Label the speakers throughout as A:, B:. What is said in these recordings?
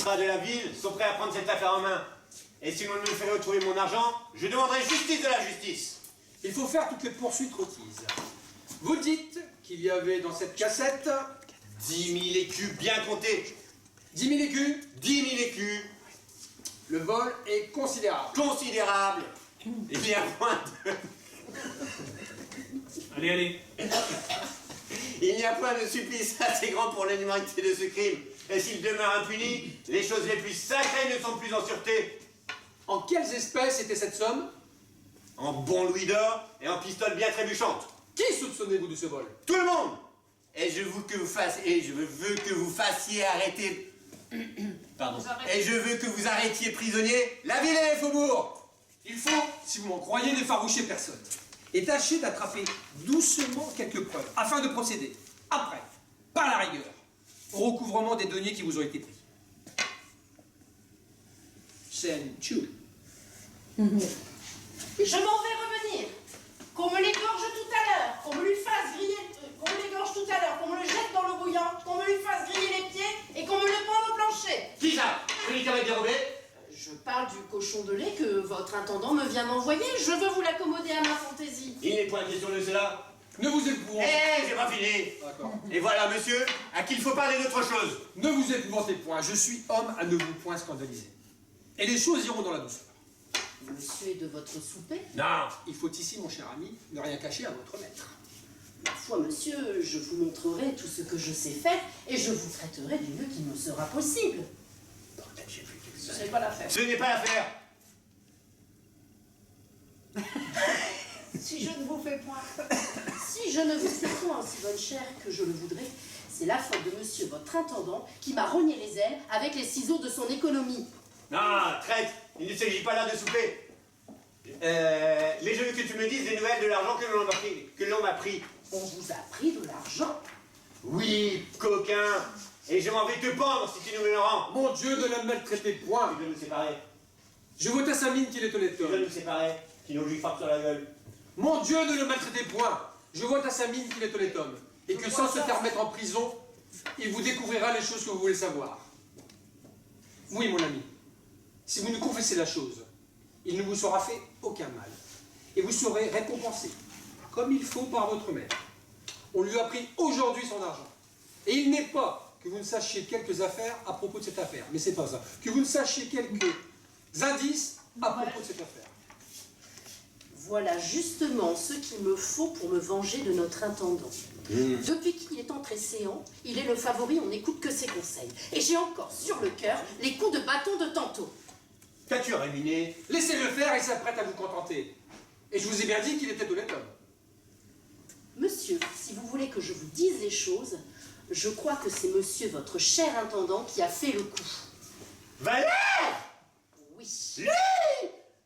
A: magistrats de la ville sont prêts à prendre cette affaire en main. Et si l'on me fait retrouver mon argent, je demanderai justice de la justice.
B: Il faut faire toutes les poursuites requises. Vous dites qu'il y avait dans cette cassette
A: 10 000 écus bien comptés.
B: 10 000 écus.
A: 10 000 écus.
B: Le vol est considérable.
A: Considérable. Il y a point de...
C: Allez, allez.
A: Il n'y a point de supplice assez grand pour l'énormité de ce crime. Et s'il demeure impuni, les choses les plus sacrées ne sont plus en sûreté.
B: En quelles espèces était cette somme?
A: En bon louis d'or et en pistole bien trébuchante.
B: Qui soupçonnez-vous de ce vol?
A: Tout le monde. Et je veux que vous fassiez arrêter... Pardon. Et je veux que vous arrêtiez prisonnier la ville et les faubourgs.
B: Il faut, si vous m'en croyez, n'effaroucher personne. Et tâchez d'attraper doucement quelques preuves, afin de procéder, après, par la rigueur, au recouvrement des deniers qui vous ont été pris. Shen Chu.
D: Je m'en vais revenir. Qu'on me l'égorge tout à l'heure, qu'on me lui fasse griller, qu'on me l'égorge tout à l'heure, qu'on me le jette dans l'eau bouillante, qu'on me lui fasse griller les pieds et qu'on me le pende au plancher.
A: Qui ça? Celui qui avait dérobé?
D: Je parle du cochon de lait que votre intendant me vient d'envoyer. Je veux vous l'accommoder à ma fantaisie.
A: Il n'est point question de cela.
B: Ne vous épouvantez.
A: Eh, j'ai pas fini.
B: D'accord.
A: Et voilà, monsieur, à qui il faut parler d'autre chose.
B: Ne vous épouvantez point, je suis homme à ne vous point scandaliser. Et les choses iront dans la douceur.
D: Monsieur est de votre souper?
A: Non.
B: Il faut ici, mon cher ami, ne rien cacher à votre maître.
D: Ma foi, monsieur, je vous montrerai tout ce que je sais faire et je vous traiterai du mieux qu'il me sera possible. Ce n'est pas l'affaire.
A: Ce n'est pas l'affaire.
D: Si je ne vous fais point. Si je ne vous fais point aussi bonne chère que je le voudrais, c'est la faute de monsieur votre intendant qui m'a rogné les ailes avec les ciseaux de son économie.
A: Non, traite, il ne s'agit pas là de souper. Mais je veux que tu me dises des nouvelles de l'argent que l'on m'a pris.
D: On vous a pris de l'argent?
A: Oui, coquin. Et je m'en vais te pendre si tu nous me le rends.
B: Mon Dieu, ne la maltraitez point.
A: Tu veux nous séparer.
B: Je vote à sa mine qu'il est honnête
A: Tu veux
B: homme.
A: nous séparer. Sinon je lui frappe sur la gueule.
B: Mon Dieu, ne le maltraitez point. Je vote à sa mine qu'il est honnête homme. Et que sans se faire mettre en prison, il vous découvrira les choses que vous voulez savoir. Oui, mon ami. Si vous nous confessez la chose, il ne vous sera fait aucun mal. Et vous serez récompensé, comme il faut par votre maître. On lui a pris aujourd'hui son argent. Et il n'est pas que vous ne sachiez quelques affaires à propos de cette affaire. Mais c'est pas ça. Que vous ne sachiez quelques indices à propos de cette affaire.
D: Voilà justement ce qu'il me faut pour me venger de notre intendant. Depuis qu'il est entré séant, il est le favori, on n'écoute que ses conseils. Et j'ai encore sur le cœur les coups de bâton de tantôt.
A: Qu'as-tu réminé?
B: Laissez-le faire, il s'apprête à vous contenter. Et je vous ai bien dit qu'il était honnête homme.
D: Monsieur, si vous voulez que je vous dise les choses, je crois que c'est monsieur votre cher intendant qui a fait le coup.
A: Valère!
D: Oui.
A: Lui!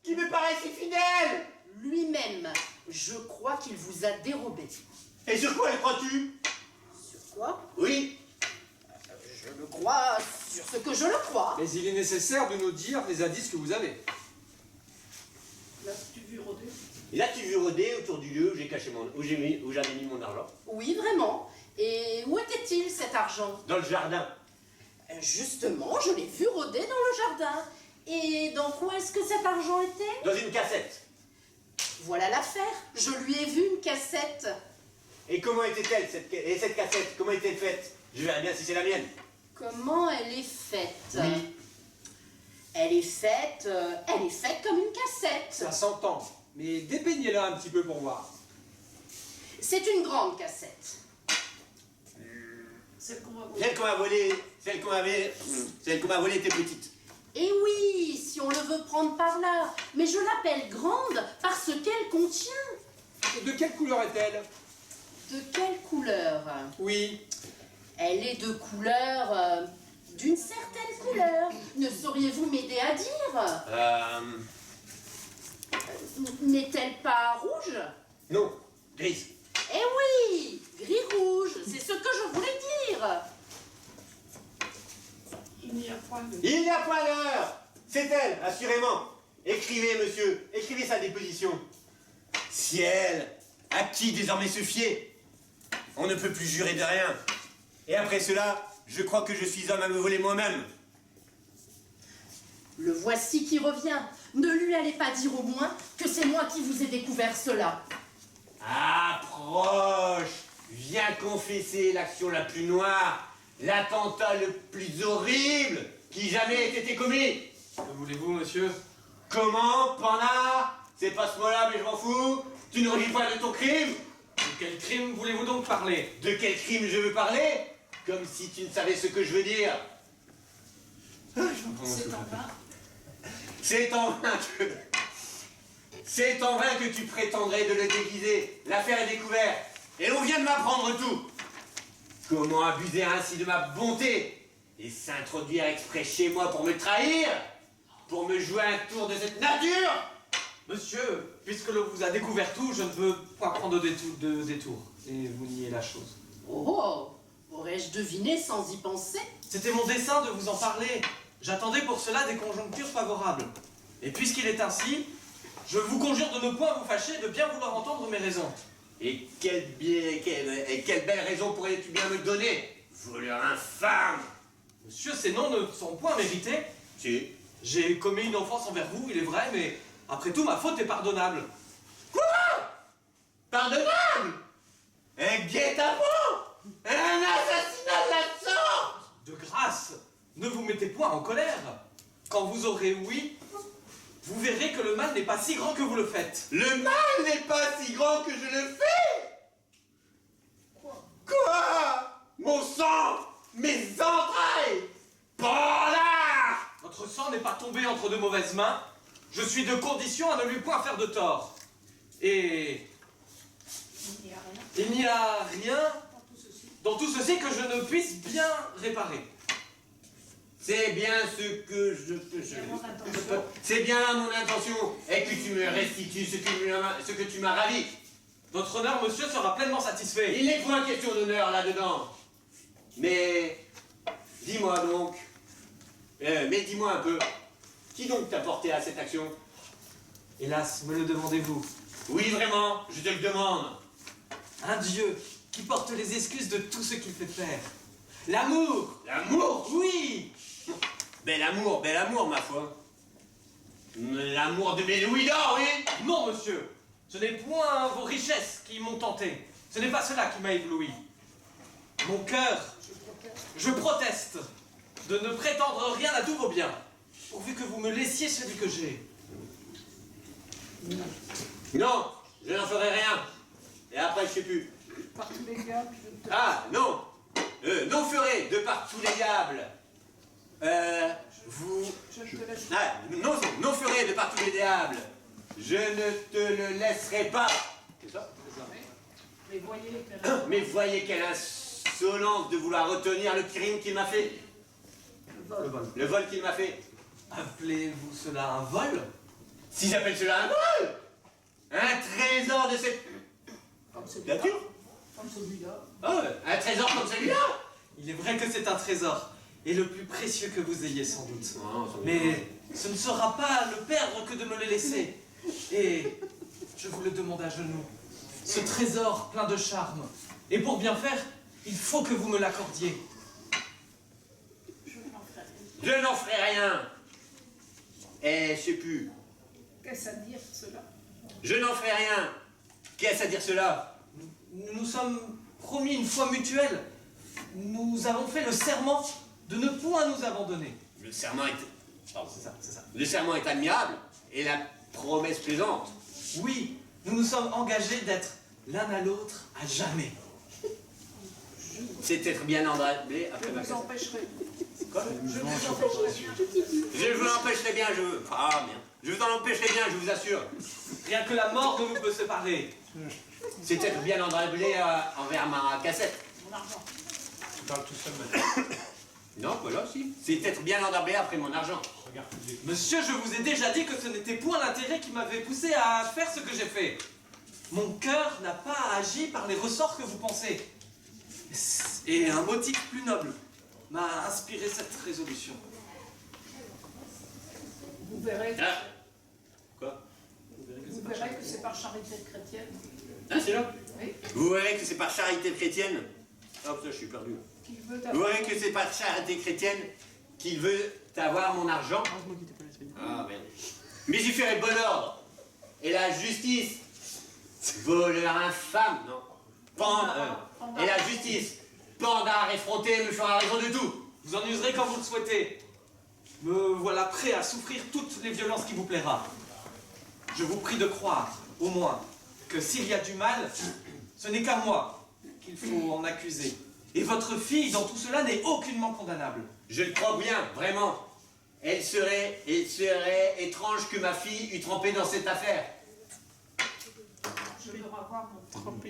A: Qui me paraît si fidèle!
D: Lui-même, je crois qu'il vous a dérobé.
A: Et sur quoi le crois-tu?
D: Sur quoi?
A: Oui.
D: Je le crois sur ce que je le crois.
B: Mais il est nécessaire de nous dire les indices que vous avez.
D: L'as-tu vu rôder?
A: L'as-tu vu rôder autour du lieu où j'ai caché où j'avais mis mon argent?
D: Oui, vraiment. Et où était-il cet argent?
A: Dans le jardin.
D: Justement, je l'ai vu rôder dans le jardin. Et dans quoi est-ce que cet argent était?
A: Dans une cassette.
D: Voilà l'affaire. Je lui ai vu une cassette.
A: Et comment était-elle, cette cassette? Comment était-elle faite? Je verrai bien si c'est la mienne.
D: Comment elle est faite?
A: Oui.
D: Elle est faite comme une cassette.
B: Ça s'entend. Mais dépeignez-la un petit peu pour voir.
D: C'est une grande cassette.
A: Celle qu'on m'a volée était petite.
D: Et oui, si on le veut prendre par là. Mais je l'appelle grande parce qu'elle contient.
B: Et de quelle couleur est-elle?
D: De quelle couleur?
B: Oui.
D: Elle est de couleur... d'une certaine couleur. Ne sauriez-vous m'aider à dire? N'est-elle pas rouge?
A: Non, grise.
D: Eh oui, gris-rouge, c'est ce que je voulais dire.
A: Il n'y a point d'heure. C'est elle, assurément. Écrivez, monsieur, écrivez sa déposition. Ciel, à qui désormais se fier? On ne peut plus jurer de rien. Et après cela, je crois que je suis homme à me voler moi-même.
D: voici qui revient. Ne lui allez pas dire au moins que c'est moi qui vous ai découvert cela.
A: Approche! Viens confesser l'action la plus noire, l'attentat le plus horrible qui jamais ait été commis.
C: Que voulez-vous, monsieur?
A: Comment, Panda? C'est pas ce mot-là, mais je m'en fous. Tu ne ris pas de ton crime?
C: De quel crime voulez-vous donc parler?
A: De quel crime je veux parler? Comme si tu ne savais ce que je veux dire.
D: C'est en vain.
A: C'est en vain que... C'est en vain que tu prétendrais de le déguiser. L'affaire est découverte. Et on vient de m'apprendre tout. Comment abuser ainsi de ma bonté et s'introduire exprès chez moi pour me trahir? Pour me jouer un tour de cette nature?
C: Monsieur, puisque l'on vous a découvert tout, je ne veux pas prendre de détour. Et vous niez la chose.
D: Oh, aurais-je deviné sans y penser?
C: C'était mon dessein de vous en parler. J'attendais pour cela des conjonctures favorables. Et puisqu'il est ainsi, je vous conjure de ne point vous fâcher, de bien vouloir entendre mes raisons.
A: Et quelle belle raison pourrais-tu bien me donner, voleur infâme?
C: Monsieur, ces noms ne sont point mérités.
A: Si.
C: J'ai commis une offense envers vous, il est vrai, mais après tout, ma faute est pardonnable.
A: Quoi? Pardonnable? Un guet-apens? Un assassinat de la sorte?
C: De grâce, ne vous mettez point en colère. Quand vous aurez ouï, vous verrez que le mal n'est pas si grand que vous le faites.
A: Le mal n'est pas si grand que je le fais? Quoi? Mon sang? Mes entrailles? Par là!
C: Votre sang n'est pas tombé entre de mauvaises mains. Je suis de condition à ne lui point faire de tort. Et il n'y a rien dans tout ceci que je ne puisse bien réparer.
A: C'est bien ce que je peux... C'est bien là mon intention. Et que tu me restitues ce que tu m'as ravi.
C: Votre honneur, monsieur, sera pleinement satisfait.
A: Il n'est point question d'honneur là-dedans. Mais... Dis-moi donc... mais dis-moi un peu... Qui donc t'a porté à cette action?
C: Hélas, me le demandez-vous.
A: Oui, vraiment, je te le demande.
C: Un Dieu qui porte les excuses de tout ce qu'il fait faire. L'amour!
A: L'amour?
C: Oui!
A: Bel amour, ma foi. L'amour de mes louis d'or, oui.
C: Non, monsieur! Ce n'est point vos richesses qui m'ont tenté. Ce n'est pas cela qui m'a ébloui. Mon cœur, je proteste de ne prétendre rien à tous vos biens, pourvu que vous me laissiez celui que j'ai.
A: Non, je n'en ferai rien. Et après, je sais plus.
E: Par tous les gars, puis je te...
A: Ah, non. Non ferai, de par tous les diables. Vous...
E: Je te laisse.
A: Ah, non ferai, de par tous les diables. Je ne te le laisserai pas. C'est ça?
E: Mais voyez que...
A: Mais voyez quelle insolence de vouloir retenir le crime qu'il m'a fait.
C: Le vol.
A: Le vol qu'il m'a fait.
C: Appelez-vous cela un vol?
A: Si j'appelle cela un vol. Un trésor de cette...
E: Comme celui-là.
A: nature.
E: Comme celui-là.
A: Oh, un trésor comme celui-là.
C: Il est vrai que c'est un trésor, et le plus précieux que vous ayez sans doute.
A: Non, sans doute.
C: Mais ce ne sera pas le perdre que de me le laisser. Et je vous le demande à genoux. Ce trésor plein de charme. Et pour bien faire, il faut que vous me l'accordiez.
E: Je n'en ferai rien.
A: Je n'en ferai rien. Eh, je sais plus.
E: Qu'est-ce à dire cela?
A: Je n'en ferai rien. Qu'est-ce à dire cela?
C: Nous nous sommes promis une foi mutuelle. Nous avons fait le serment de ne point nous abandonner.
A: Le serment est... Pardon.
C: C'est ça, c'est ça.
A: Le serment est admirable et la promesse plaisante.
C: Oui, nous nous sommes engagés d'être l'un à l'autre à jamais.
A: C'est être bien embrassé après
E: Je
A: ma
E: vous
A: cassette.
E: empêcherai.
A: Quoi?
E: Je vous empêcherai.
A: Je vous l'empêcherai bien, je... Ah, merde. Je vous en empêcherai bien, je vous assure.
C: Rien que la mort ne nous peut séparer.
A: C'est être bien embrassé envers ma cassette.
E: Mon argent.
B: Tu parles tout seul maintenant.
A: Non, voilà, si. C'est être bien embrassé après mon argent.
B: Regarde public.
C: Monsieur, je vous ai déjà dit que ce n'était point l'intérêt qui m'avait poussé à faire ce que j'ai fait. Mon cœur n'a pas agi par les ressorts que vous pensez. Et un motif plus noble m'a inspiré cette résolution.
E: Vous verrez,
A: Ah. Quoi?
E: vous verrez que c'est par charité chrétienne.
A: Ah, c'est là?
E: Oui.
A: Vous verrez que c'est par charité chrétienne. Ah, putain, je suis perdu.
E: Qu'il veut
A: Vous
E: avoir.
A: verrez que c'est par charité chrétienne qu'il veut avoir mon argent. Ah, merde. Mais j'y ferai bon ordre. Et la justice. Voleur infâme, non. Et la justice. Pandard effronté me fera raison de tout.
C: Vous en userez quand vous le souhaitez. Me voilà prêt à souffrir toutes les violences qui vous plaira. Je vous prie de croire, au moins, que s'il y a du mal, ce n'est qu'à moi qu'il faut en accuser. Et votre fille, dans tout cela, n'est aucunement condamnable.
A: Je le crois bien, vraiment. Elle serait étrange que ma fille eût trempé dans cette affaire.
E: Je veux avoir mon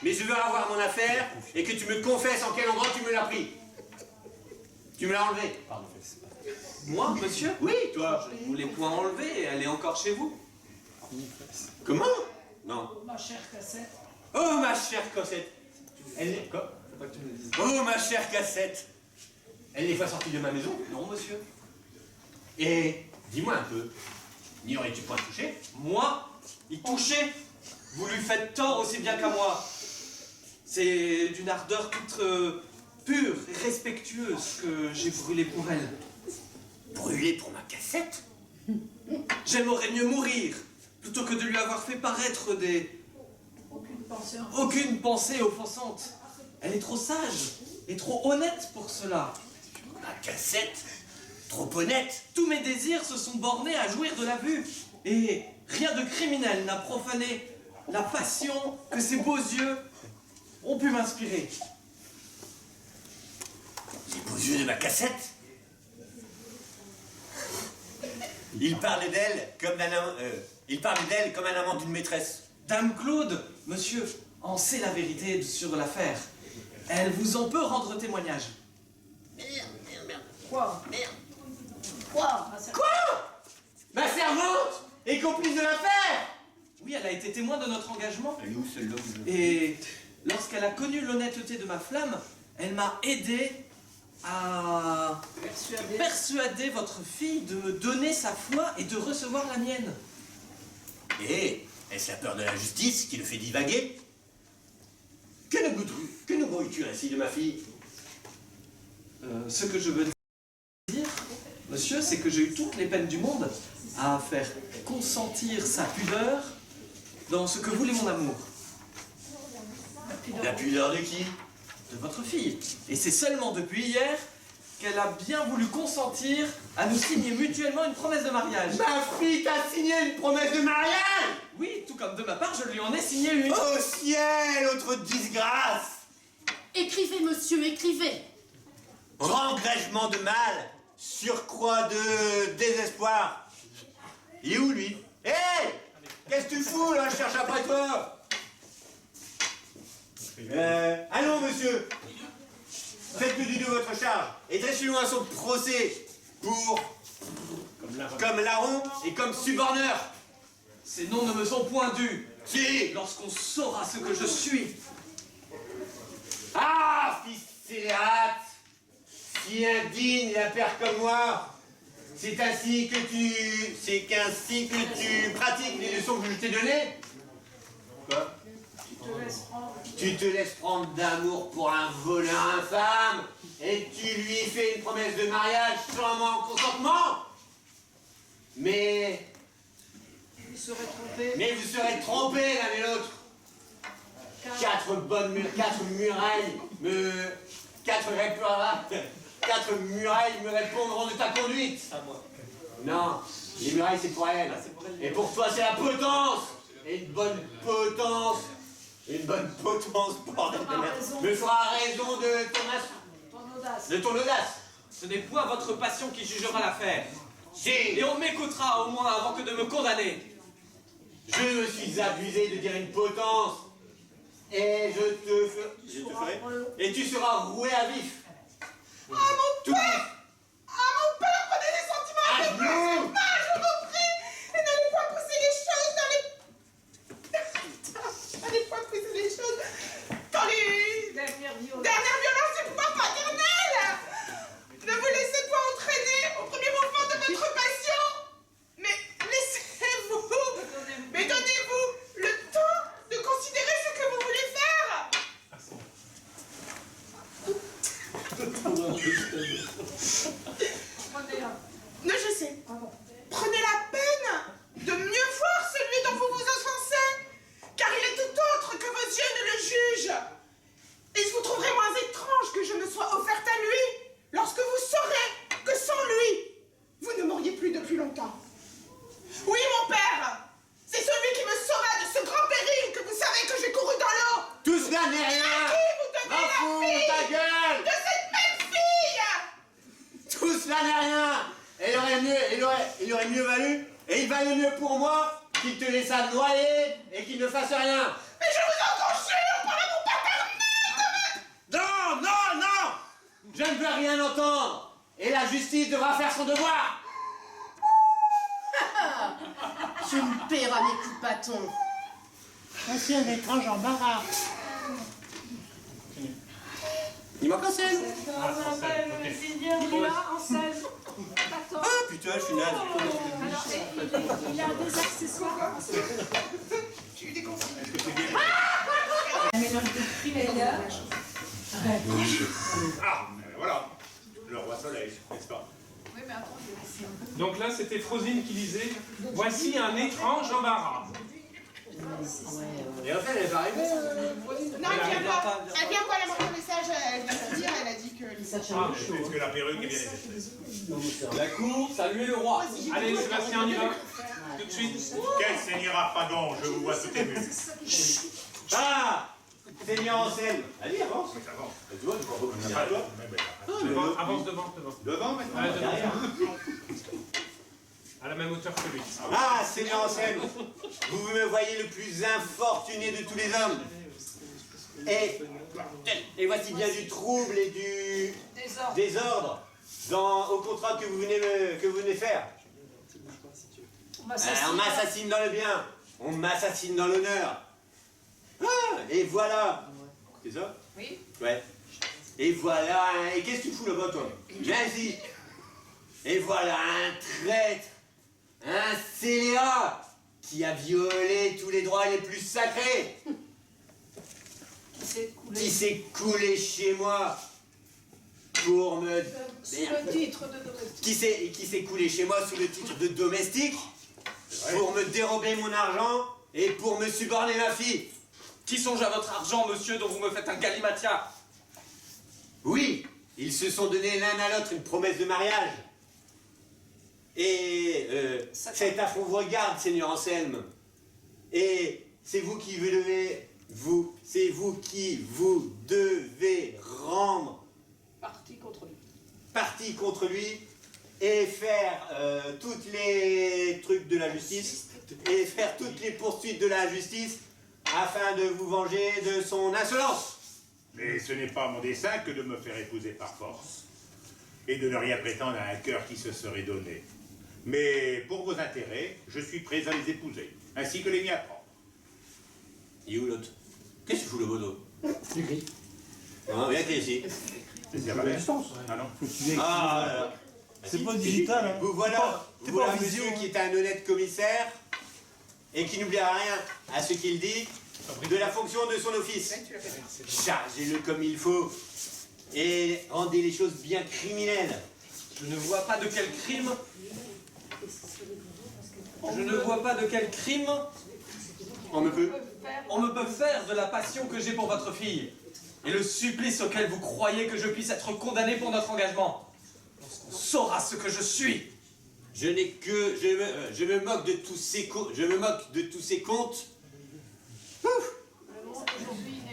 A: Mais je veux avoir mon affaire et que tu me confesses en quel endroit tu me l'as pris. Tu me l'as enlevé.
C: Moi, monsieur?
A: Oui, toi.
C: Je ne vous l'ai point enlevée, elle est encore chez vous.
A: Comment? Non.
E: ma chère cassette.
A: Oh, ma chère Cossette. Elle est... Quoi?
C: Faut pas que tu me le dises.
A: Oh, ma chère Cassette. Elle n'est pas sortie de ma maison?
C: Non, monsieur.
A: Et dis-moi un peu, n'y aurais-tu point touché?
C: Moi, y toucher, vous lui faites tort aussi bien qu'à moi. C'est d'une ardeur toute pure et respectueuse que j'ai brûlé pour elle.
A: Brûlé pour ma Cassette?
C: J'aimerais mieux mourir, plutôt que de lui avoir fait paraître aucune pensée offensante. Elle est trop sage et trop honnête pour cela.
A: Ma Cassette? Trop honnête?
C: Tous mes désirs se sont bornés à jouir de la vue. Et rien de criminel n'a profané la passion que ces beaux yeux ont pu m'inspirer.
A: Les beaux yeux de ma Cassette? Il parlait d'elle comme un amant d'une maîtresse.
C: Dame Claude, monsieur, en sait la vérité sur l'affaire. Elle vous en peut rendre témoignage.
A: Merde.
E: Quoi?
A: Merde.
E: Quoi?
A: Quoi? Ma servante est complice de l'affaire?
C: Oui, elle a été témoin de notre engagement.
A: Elle est où celle-là?
C: Et lorsqu'elle a connu l'honnêteté de ma flamme, elle m'a aidé à persuader votre fille de me donner sa foi et de recevoir la mienne.
A: Et est-ce la peur de la justice qui le fait divaguer? Que ne brouilles-tu ainsi de ma fille?
C: Ce que je veux dire, monsieur, c'est que j'ai eu toutes les peines du monde à faire consentir sa pudeur dans ce que voulait mon amour.
A: La pudeur de qui?
C: De votre fille. Et c'est seulement depuis hier qu'elle a bien voulu consentir à nous signer mutuellement une promesse de mariage.
A: Ma fille t'a signé une promesse de mariage?
C: Oui, tout comme de ma part, je lui en ai signé une.
A: Oh ciel, autre disgrâce!
D: Écrivez, monsieur, écrivez.
A: Rengrègement de mal, surcroît de désespoir. Il est où lui? Hé! Qu'est-ce que tu fous là? Je cherche après toi! Allons, monsieur! Faites-le du de votre charge et dressez-nous à son procès pour. Comme larron et comme suborneur.
C: Ces noms ne me sont point dus.
A: Si!
C: Lorsqu'on saura ce que je suis.
A: Ah, fils scélérat! Si indigne et impère comme moi, c'est ainsi que tu pratiques les leçons que je t'ai données? Quoi? Tu te laisses prendre d'amour pour un voleur infâme et tu lui fais une promesse de mariage sans mon consentement? Mais
E: Vous serez trompé.
A: vous serez trompés l'un et l'autre. Quatre murailles me répondront de ta conduite. Non, les murailles c'est pour elle. Et pour toi c'est la potence. Et une bonne potence, bordel de merde, me fera raison de ton audace.
C: Ce n'est point votre passion qui jugera l'affaire.
A: Si,
C: Et on m'écoutera au moins avant que de me condamner.
A: je me suis abusé de dire une potence. Et je te ferai. Et tu seras roué à vif.
F: Ah mon père! Ah mon père, prenez des sentiments
A: À
F: avec moi,
A: genoux.
F: je vous prie! Et n'allez pas pousser les choses dans les
E: Dernière violence.
F: dernières violences du pouvoir paternel! Ne vous laissez pas entraîner au premier mouvement de votre passion! Mais laissez-vous! Mais donnez-vous le temps de considérer ce que vous voulez faire! connaissez. Prenez la peine de mieux voir celui dont vous vous offensez, car il est tout autre que vos yeux ne le jugent. Et vous trouverez moins étrange que je me sois offerte à lui, lorsque vous saurez que sans lui, vous ne m'auriez plus depuis longtemps. Oui, mon père, c'est celui qui me sauva de ce grand péril que vous savez que j'ai couru dans l'eau.
A: Tout cela n'est rien.
F: À qui vous donnez
A: M'en
F: la
A: fous,
F: fille
A: ta gueule.
F: de cette même fille?
A: Tout cela n'est rien. Et il aurait mieux valu, et il valait mieux pour moi qu'il te laissât noyer et qu'il ne fasse rien.
F: Mais je vous en conjure, par l'amour paternel de
A: Non, non, non. Je ne veux rien entendre. Et la justice devra faire son devoir.
D: Je me paierai mes coups de bâton.
E: Voici un étrange embarras.
A: Il manque un seul.
E: Il est là, en salle. Attends.
A: Ah putain, je suis naze.
E: Alors, il a des accessoires.
F: J'ai eu des consignes.
E: La minorité de prix, elle est là.
G: Ah, voilà, le roi soleil, n'est-ce pas?
E: Oui, mais attends.
H: Donc là, c'était Frosine qui disait « Voici un étrange embarras ».
A: Et en fait, elle est pas arrivée.
F: Non, elle vient pas. Elle vient pas, elle a montré un message, elle vient de dire, elle a dit que...
H: Ah,
G: Est-ce que la perruque est bien nécessaire?
C: La cour, saluez le roi.
H: allez, Sébastien, on y va. Tout de suite.
G: Quel seigneur Arpagon, je vous vois tout ému.
A: Ah, Seigneur Anselme. Allez, avance.
G: Oui, ça va.
A: Tu vois, tu crois pas que
G: On
A: c'est
G: n'a pas
A: à toi.
H: Avance devant, devant.
A: Devant maintenant.
H: Ouais, devant.
A: Derrière.
H: À la même hauteur que lui.
A: Ah, Seigneur Anselme, vous me voyez le plus infortuné de tous les hommes. Et voici bien du trouble et du désordre au contrat que vous venez faire. On m'assassine dans le bien, on m'assassine dans l'honneur. Ah, et voilà. C'est ça?
E: Oui.
A: Ouais. Et voilà, et qu'est-ce que tu fous là-bas, toi? Viens ici. Et voilà un traître, un scélérat qui a violé tous les droits les plus sacrés, qui s'est coulé chez moi pour me...
E: Sous le titre de domestique.
A: qui s'est coulé chez moi sous le titre de domestique pour me dérober mon argent et pour me suborner ma fille.
C: Qui songe à votre argent, monsieur, dont vous me faites un galimatia?
A: Oui, ils se sont donné l'un à l'autre une promesse de mariage. Et cet affront vous regarde, Seigneur Anselme. Et c'est vous qui vous devez rendre parti contre lui et faire toutes les trucs de la justice et faire toutes les poursuites de la justice afin de vous venger de son insolence.
G: Mais ce n'est pas mon dessein que de me faire épouser par force, et de ne rien prétendre à un cœur qui se serait donné. Mais pour vos intérêts, je suis prêt à les épouser, ainsi que les miens propres.
A: Il est où l'autre? Qu'est-ce que tu fous le bodo? Non, viens ici.
G: C'est à ma distance. Ah non.
A: Ah là là.
I: C'est pas digital, hein.
A: Vous voilà,
I: T'es
A: voilà
I: pas en
A: monsieur
I: visio, hein.
A: qui est un honnête commissaire et qui n'oubliera rien à ce qu'il dit de la fonction de son office. Chargez-le comme il faut et rendez les choses bien criminelles.
C: Je ne vois pas de quel crime... Je ne vois pas de quel crime
A: On me peut.
C: on me peut faire de la passion que j'ai pour votre fille et le supplice auquel vous croyez que je puisse être condamné pour notre engagement. Lorsqu'on saura ce que je suis.
A: Je n'ai que... Je me moque de tous ces je me moque de tous ces contes. Ouf.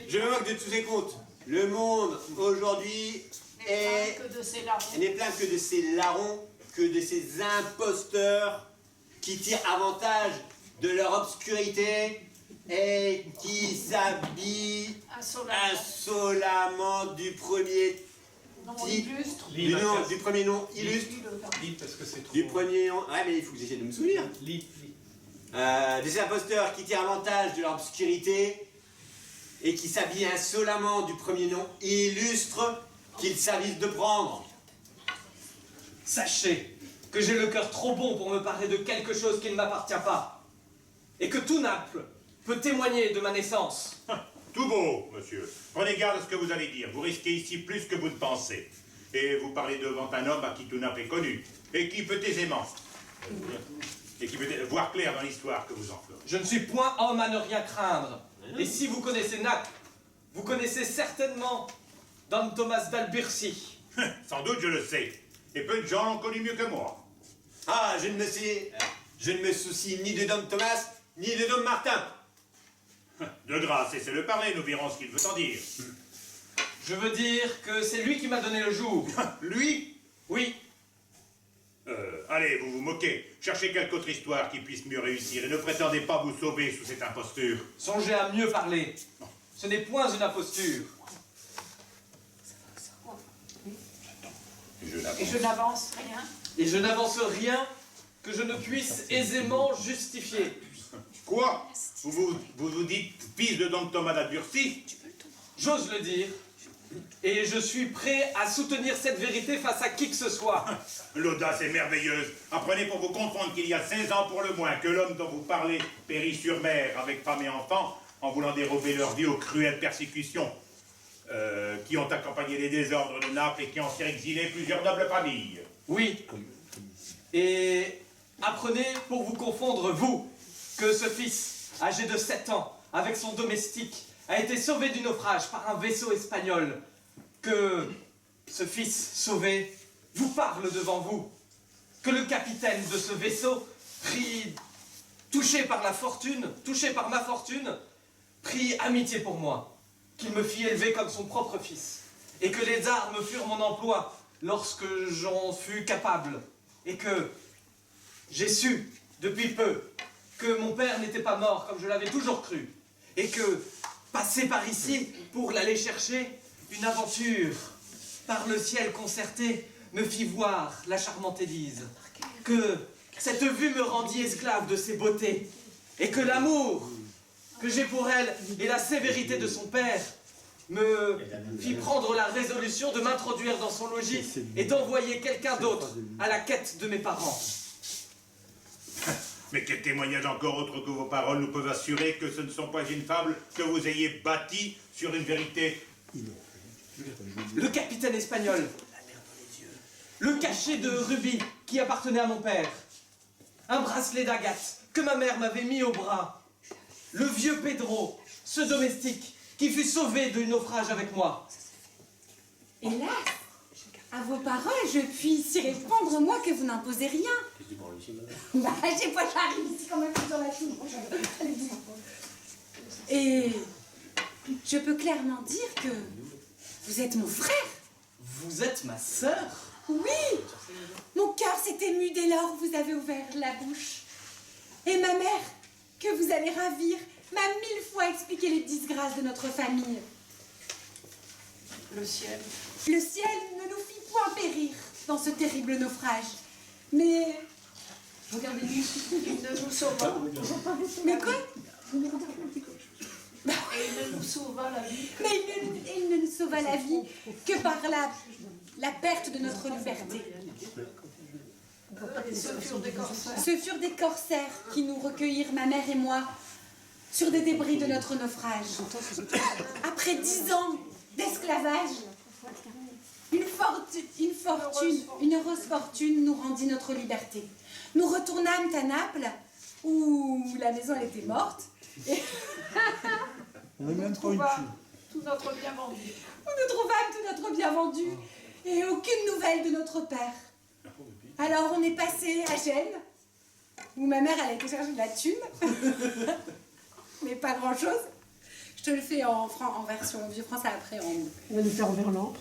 A: Je me moque de tous ces contes. Le monde aujourd'hui n'est plein que de ces larrons, que de ces imposteurs qui tirent avantage de leur obscurité et qui s'habillent insolemment du premier titre, du premier nom illustre,
H: Lis parce que c'est trop...
A: du premier nom. Ouais, mais il faut que j'essaie de me souvenir.
H: Lis.
A: Des imposteurs qui tirent avantage de leur obscurité et qui s'habillent insolemment du premier nom illustre qu'ils s'avisent de prendre.
C: Sachez que j'ai le cœur trop bon pour me parler de quelque chose qui ne m'appartient pas. Et que tout Naples peut témoigner de ma naissance.
G: Tout beau, monsieur. Prenez garde à ce que vous allez dire. Vous risquez ici plus que vous ne pensez. Et vous parlez devant un homme à qui tout n'a est connu, et qui peut aisément, et qui peut voir clair dans l'histoire que vous enflez.
C: Je ne suis point homme à ne rien craindre. Et si vous connaissez Naples, vous connaissez certainement Don Thomas d'Albursi.
G: Sans doute, je le sais. Et peu de gens l'ont connu mieux que moi.
A: Ah, je ne me soucie ni de Dom Thomas, ni de Dom Martin.
G: De grâce, laissez-le parler, nous verrons ce qu'il veut en dire.
C: Je veux dire que c'est lui qui m'a donné le jour.
G: Lui?
C: Oui,
G: Allez, vous vous moquez. Cherchez quelque autre histoire qui puisse mieux réussir et ne prétendez pas vous sauver sous cette imposture.
C: songez à mieux parler. Ce n'est point une imposture.
E: Et je n'avance rien.
C: Et je n'avance rien que je ne puisse aisément justifier.
G: Quoi? Vous dites fils de Don Thomas d'Albursi?
C: J'ose le dire. Et je suis prêt à soutenir cette vérité face à qui que ce soit.
G: L'audace est merveilleuse. Apprenez pour vous confondre qu'il y a 16 ans pour le moins que l'homme dont vous parlez périt sur mer avec femme et enfants en voulant dérober leur vie aux cruelles persécutions qui ont accompagné les désordres de Naples et qui ont fait exiler plusieurs nobles familles.
C: Oui. Et apprenez pour vous confondre, vous, que ce fils, âgé de 7 ans, avec son domestique, a été sauvé du naufrage par un vaisseau espagnol. Que ce fils sauvé vous parle devant vous. Que le capitaine de ce vaisseau, touché par ma fortune, prit amitié pour moi. Qu'il me fit élever comme son propre fils. Et que les armes furent mon emploi lorsque j'en fus capable. Et que j'ai su, depuis peu, que mon père n'était pas mort comme je l'avais toujours cru. Et que, passer par ici pour l'aller chercher, une aventure, par le ciel concerté, me fit voir la charmante Élise. Que cette vue me rendit esclave de ses beautés. Et que l'amour que j'ai pour elle et la sévérité de son père me fit prendre la résolution de m'introduire dans son logis et d'envoyer quelqu'un d'autre à la quête de mes parents.
G: Mais quel témoignage encore autre que vos paroles nous peuvent assurer que ce ne sont pas une fable que vous ayez bâtie sur une vérité?
C: Le capitaine espagnol, le cachet de rubis qui appartenait à mon père, un bracelet d'agate que ma mère m'avait mis au bras, le vieux Pedro, ce domestique qui fut sauvé du naufrage avec moi.
I: Hélas, à vos paroles, je puis y répondre, moi, que vous n'imposez rien. Bah, j'ai pas, j'arrive ici quand même sur la tour. Et je peux clairement dire que vous êtes mon frère.
C: Vous êtes ma sœur?
I: Oui, mon cœur s'est ému dès lors que vous avez ouvert la bouche. Et ma mère, que vous allez ravir, m'a 1000 fois expliqué les disgrâces de notre famille.
E: Le ciel.
I: Le ciel ne nous fit point périr dans ce terrible naufrage. Mais...
E: Regardez-lui, il ne nous sauva.
I: Mais quoi?
E: Et il ne nous sauva la vie.
I: Mais il ne nous sauva la vie que par la perte de notre liberté.
E: Et ce furent des corsaires.
I: Ce furent des corsaires qui nous recueillirent, ma mère et moi, sur des débris de notre naufrage. Après 10 ans d'esclavage, une heureuse fortune nous rendit notre liberté. Nous retournâmes à Naples, où la maison elle était morte. Et
E: On trouva tout notre bien vendu.
I: nous trouvâmes tout notre bien vendu et aucune nouvelle de notre père. Alors on est passé à Gênes, où ma mère elle a été chercher de la thune, mais pas grand chose. Je te le fais en version vieux français après.
E: On va nous faire en verlan.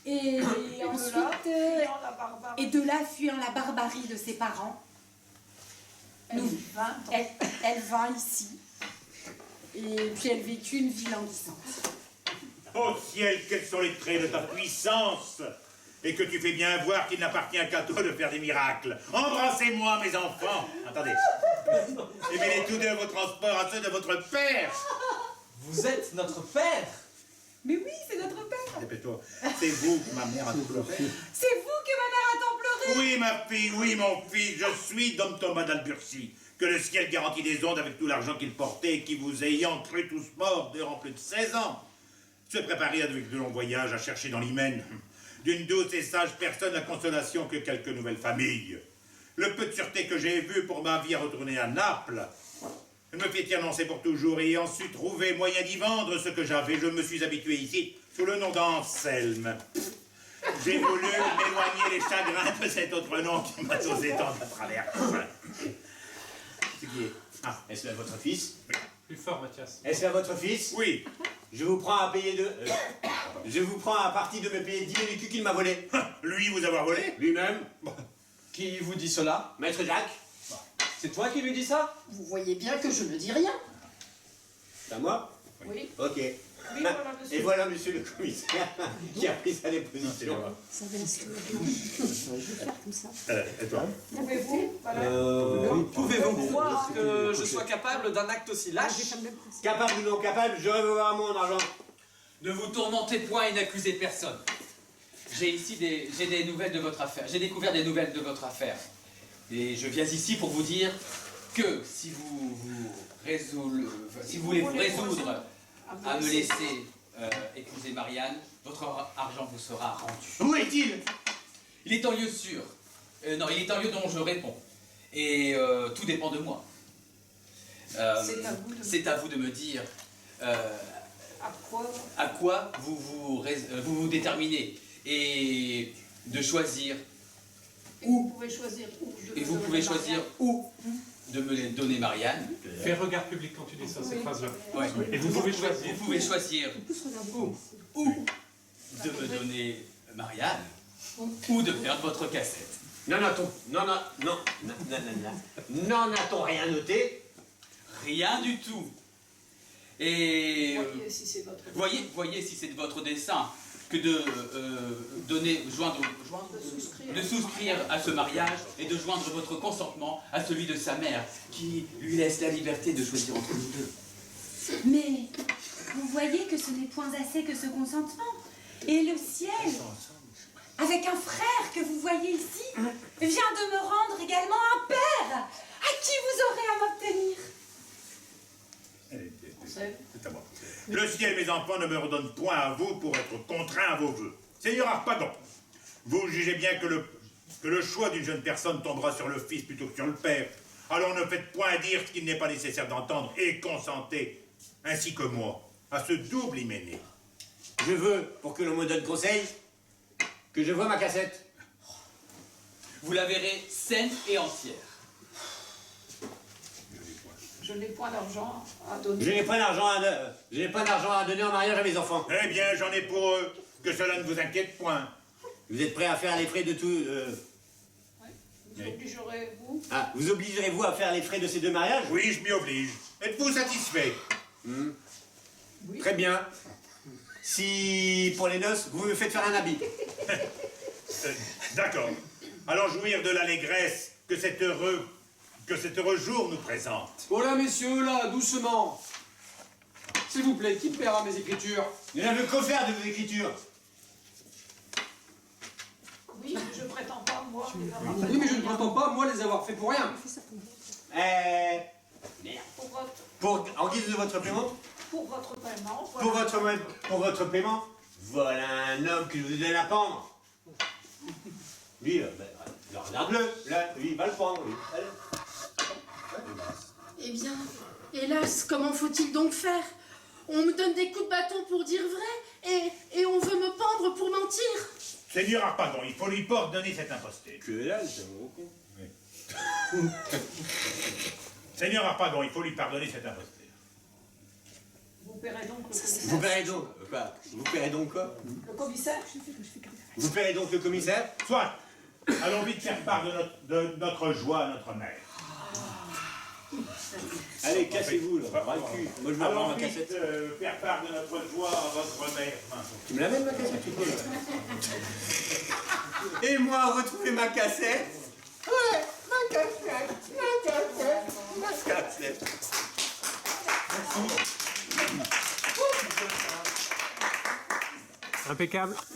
I: Et ensuite, et de là fuyant la barbarie de ses parents, elle vint ici. Et puis elle vécut une vie languissante.
G: Ô ciel, quels sont les traits de ta puissance! Et que tu fais bien voir qu'il n'appartient qu'à toi de faire des miracles. Embrassez-moi, mes enfants! Attendez. Et mêlez tous deux vos transports à ceux de votre père!
C: Vous êtes notre père?
I: Mais oui, c'est notre père.
G: Répète-toi, c'est vous que ma mère a pleuré.
I: C'est vous que ma mère a tant pleuré.
G: Oui, ma fille, oui, mon fils, je suis Don Thomas d'Albursi. Que le ciel garantit des ondes avec tout l'argent qu'il portait et qui vous ayant cru tous morts durant plus de 16 ans. Se préparer avec de longs voyages à chercher dans l'hymen d'une douce et sage personne la consolation que quelques nouvelles familles. Le peu de sûreté que j'ai vu pour ma vie à retourner à Naples me fit annoncer pour toujours et ensuite trouver moyen d'y vendre ce que j'avais. Je me suis habitué ici sous le nom d'Anselme. J'ai voulu m'éloigner les chagrins de cet autre nom qui m'a osé tant à travers.
A: Est-ce là votre fils?
H: Plus fort, Mathias.
A: Est-ce là votre fils?
G: Oui.
A: Je vous prends à payer de... je vous prends à partie de me payer 10 000 écus qu'il m'a volé.
G: Lui vous avoir volé?
A: Lui-même.
C: Qui vous dit cela?
A: Maître Jacques.
C: C'est toi qui lui dis ça?
D: Vous voyez bien que je ne dis rien.
A: C'est à moi?
E: Oui.
A: Ok.
E: Oui, voilà, monsieur.
A: Et voilà monsieur le commissaire qui a pris sa déposition.
D: Ça va je vais faire comme ça.
G: Et toi?
E: Pouvez-vous
C: Pouvez-vous croire que je sois capable d'un acte aussi lâche?
A: Capable ou non capable, je veux voir mon argent.
J: Ne vous tourmentez point et n'accusez personne. J'ai ici des nouvelles de votre affaire. J'ai découvert des nouvelles de votre affaire. Et je viens ici pour vous dire que si vous voulez vous résoudre à me laisser épouser Marianne, votre argent vous sera rendu.
A: Où est-il?
J: Il est en lieu sûr. Non, il est en lieu dont je réponds. Et tout dépend de moi. C'est à vous de me dire à quoi vous vous déterminez et de choisir où.
E: Vous pouvez choisir où.
J: Et vous pouvez choisir où de me les donner Marianne.
H: Fais regard public quand tu dis ça, cette phrase-là.
J: Ouais.
H: Et vous pouvez choisir.
J: Vous pouvez choisir où de me donner Marianne ou de perdre votre cassette.
A: N'en a-t-on rien noté?
J: Rien du tout. Et
E: Voyez si c'est votre.
J: voyez si c'est de votre dessein que de souscrire à ce mariage et de joindre votre consentement à celui de sa mère, qui lui laisse la liberté de choisir entre nous deux.
I: Mais vous voyez que ce n'est point assez que ce consentement. Et le ciel, avec un frère que vous voyez ici, vient de me rendre également un père à qui vous aurez à m'obtenir.
G: C'est à moi. Le ciel, mes enfants, ne me redonne point à vous pour être contraint à vos vœux. Seigneur Harpagon, vous jugez bien que le choix d'une jeune personne tombera sur le fils plutôt que sur le père. Alors ne faites point dire ce qu'il n'est pas nécessaire d'entendre et consentez, ainsi que moi, à ce double hyménée.
A: Je veux, pour que l'on me donne conseil, que je voie ma cassette.
J: Vous la verrez saine et entière.
E: Je n'ai point d'argent à donner.
A: Je n'ai pas d'argent à donner en mariage à mes enfants.
G: Eh bien, j'en ai pour eux. Que cela ne vous inquiète point.
A: Vous êtes prêts à faire les frais de tout...
E: Vous obligerez-vous?
A: Ah, vous obligerez-vous à faire les frais de ces deux mariages?
G: Oui, je m'y oblige. Êtes-vous satisfait?
E: Oui.
A: Très bien. Si, pour les noces, vous me faites faire un habit.
G: D'accord. Alors jouir de l'allégresse que cet heureux jour nous présente.
B: Oh là, messieurs, là, doucement. S'il vous plaît, qui paiera mes écritures?
A: Je n'avais qu'à faire de vos écritures.
E: Oui, je prétends pas, moi.
B: Oui, mais je ne prétends pas, moi, les avoir fait pour rien.
A: En guise de votre paiement?
E: Pour votre paiement.
A: Pour votre paiement? Voilà un homme que je vous ai donné à pendre. Lui, regarde-le. Là, lui, il va le pendre, lui. Allez.
D: Eh bien, hélas, comment faut-il donc faire? On me donne des coups de bâton pour dire vrai, et on veut me pendre pour mentir.
G: Seigneur Harpagon, il faut lui pardonner cette imposture.
A: Que là, c'est mon con.
G: Seigneur Harpagon, il faut lui pardonner cette imposture.
E: Vous paierez donc le commissaire.
A: Vous paierez donc quoi? Vous paierez donc quoi?
E: Le commissaire?
A: Vous paierez donc le commissaire?
G: Soit. Allons vite faire part de notre joie à notre mère.
A: Allez, cassez-vous, là. Moi, je vais
G: Allons
A: prendre ma
G: vite
A: cassette.
G: faire part de notre joie à votre mère.
A: Tu me l'amènes, ma cassette, tu peux, là? Et moi, retrouver ma cassette? Ouais, ma cassette.
H: Impeccable.